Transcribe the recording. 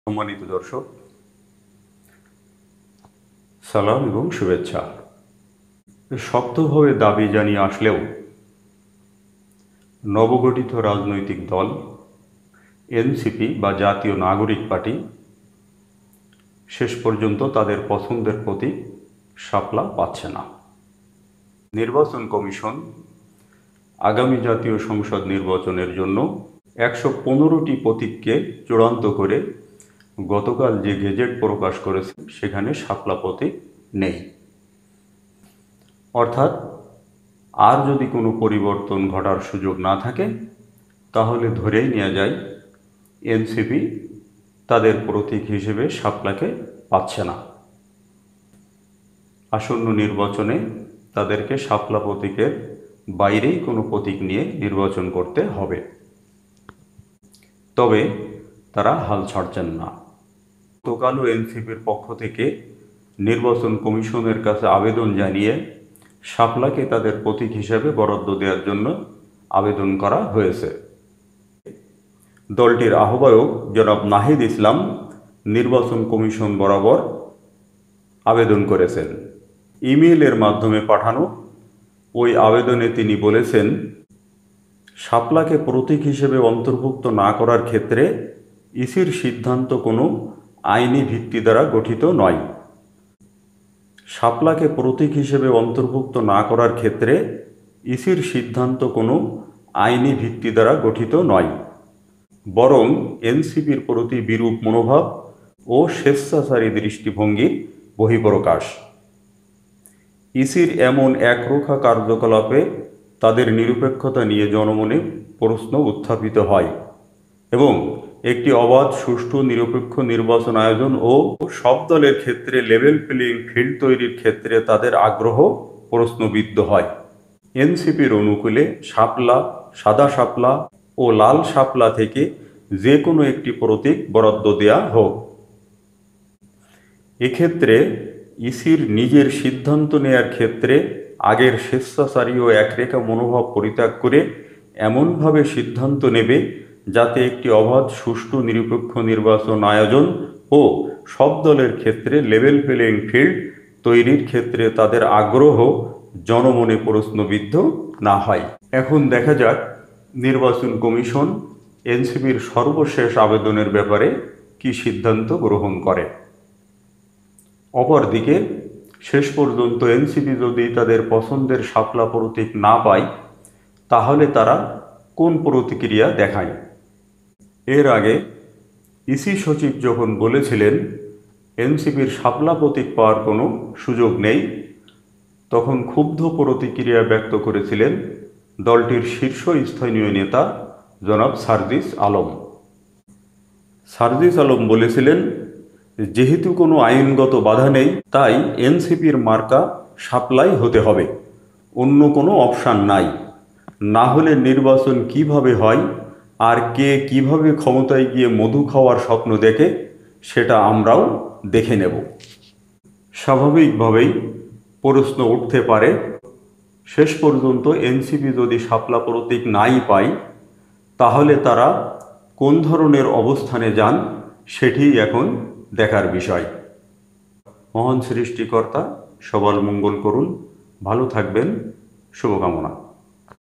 সম্মানিত দর্শক, সালাম এবং শুভেচ্ছা। শক্তভাবে দাবি জানিয়ে আসলেও নবগঠিত রাজনৈতিক দল এনসিপি বা জাতীয় নাগরিক পার্টি শেষ পর্যন্ত তাদের পছন্দের প্রতীক শাপলা পাচ্ছে না। নির্বাচন কমিশন আগামী জাতীয় সংসদ নির্বাচনের জন্য 115টি প্রতীককে চূড়ান্ত করে গতকাল যে গেজেট প্রকাশ করেছে সেখানে শাপলা প্রতীক নেই। অর্থাৎ আর যদি কোনো পরিবর্তন ঘটার সুযোগ না থাকে তাহলে ধরেই নেওয়া যায় এনসিপি তাদের প্রতীক হিসেবে শাপলাকে পাচ্ছে না। আসন্ন নির্বাচনে তাদেরকে শাপলা প্রতীকের বাইরেই কোনো প্রতীক নিয়ে নির্বাচন করতে হবে। তবে তারা হাল ছাড়ছেন না। গতকালও এনসিপির পক্ষ থেকে নির্বাচন কমিশনের কাছে আবেদন জানিয়ে শাপলাকে তাদের প্রতীক হিসেবে বরাদ্দ দেওয়ার জন্য আবেদন করা হয়েছে। দলটির আহ্বায়ক জনাব নাহিদ ইসলাম নির্বাচন কমিশন বরাবর আবেদন করেছেন। ইমেইলের মাধ্যমে পাঠানো ওই আবেদনে তিনি বলেছেন, শাপলাকে প্রতীক হিসেবে অন্তর্ভুক্ত না করার ক্ষেত্রে ইসির সিদ্ধান্ত কোনো আইনি ভিত্তি দ্বারা গঠিত নয়। শাপলাকে প্রতীক হিসেবে অন্তর্ভুক্ত না করার ক্ষেত্রে ইসির সিদ্ধান্ত কোনো আইনি ভিত্তি দ্বারা গঠিত নয়, বরং এনসিপির প্রতি বিরূপ মনোভাব ও স্বেচ্ছাচারী দৃষ্টিভঙ্গির বহিঃপ্রকাশ। ইসির এমন একরোখা কার্যকলাপে তাদের নিরপেক্ষতা নিয়ে জনমনে প্রশ্ন উত্থাপিত হয় এবং একটি অবাধ, সুষ্ঠু, নিরপেক্ষ নির্বাচন আয়োজন ও সব দলের ক্ষেত্রে লেভেল প্লেয়িং ফিল্ড তৈরির ক্ষেত্রে তাদের আগ্রহ প্রশ্নবিদ্ধ হয়। এনসিপির অনুকূলে শাপলা, সাদা শাপলা ও লাল শাপলা থেকে যে কোনো একটি প্রতীক বরাদ্দ দেয়া হোক। এক্ষেত্রে ইসির নিজের সিদ্ধান্ত নেয়ার ক্ষেত্রে আগের স্বেচ্ছাচারী ও একরেখা মনোভাব পরিত্যাগ করে এমনভাবে সিদ্ধান্ত নেবে যাতে একটি অবাধ, সুষ্ঠু, নিরপেক্ষ নির্বাচন আয়োজন ও সব দলের ক্ষেত্রে লেভেল প্লেয়িং ফিল্ড তৈরির ক্ষেত্রে তাদের আগ্রহ জনমনে প্রশ্নবিদ্ধ না হয়। এখন দেখা যাক নির্বাচন কমিশন এনসিপির সর্বশেষ আবেদনের ব্যাপারে কী সিদ্ধান্ত গ্রহণ করে। অপরদিকে শেষ পর্যন্ত এনসিপি যদি তাদের পছন্দের শাপলা প্রতীক না পায় তাহলে তারা কোন প্রতিক্রিয়া দেখায়। এর আগে ইসি সচিব যখন বলেছিলেন এনসিপির শাপলা প্রতীক পাওয়ার কোনো সুযোগ নেই, তখন ক্ষুব্ধ প্রতিক্রিয়া ব্যক্ত করেছিলেন দলটির শীর্ষস্থানীয় নেতা জনাব সার্জিস আলম। সার্জিস আলম বলেছিলেন, যেহেতু কোনো আইনগত বাধা নেই তাই এনসিপির মার্কা শাপলাই হতে হবে, অন্য কোনো অপশান নাই। না হলে নির্বাচন কিভাবে হয় আর কে কিভাবে ক্ষমতায় গিয়ে মধু খাওয়ার স্বপ্ন দেখে সেটা আমরাও দেখে নেব। স্বাভাবিকভাবেই প্রশ্ন উঠতে পারে, শেষ পর্যন্ত এনসিপি যদি শাপলা প্রতীক নাই পায় তাহলে তারা কোন ধরনের অবস্থানে যান সেটি এখন দেখার বিষয়। মহান সৃষ্টিকর্তা সবার মঙ্গল করুন। ভালো থাকবেন। শুভকামনা।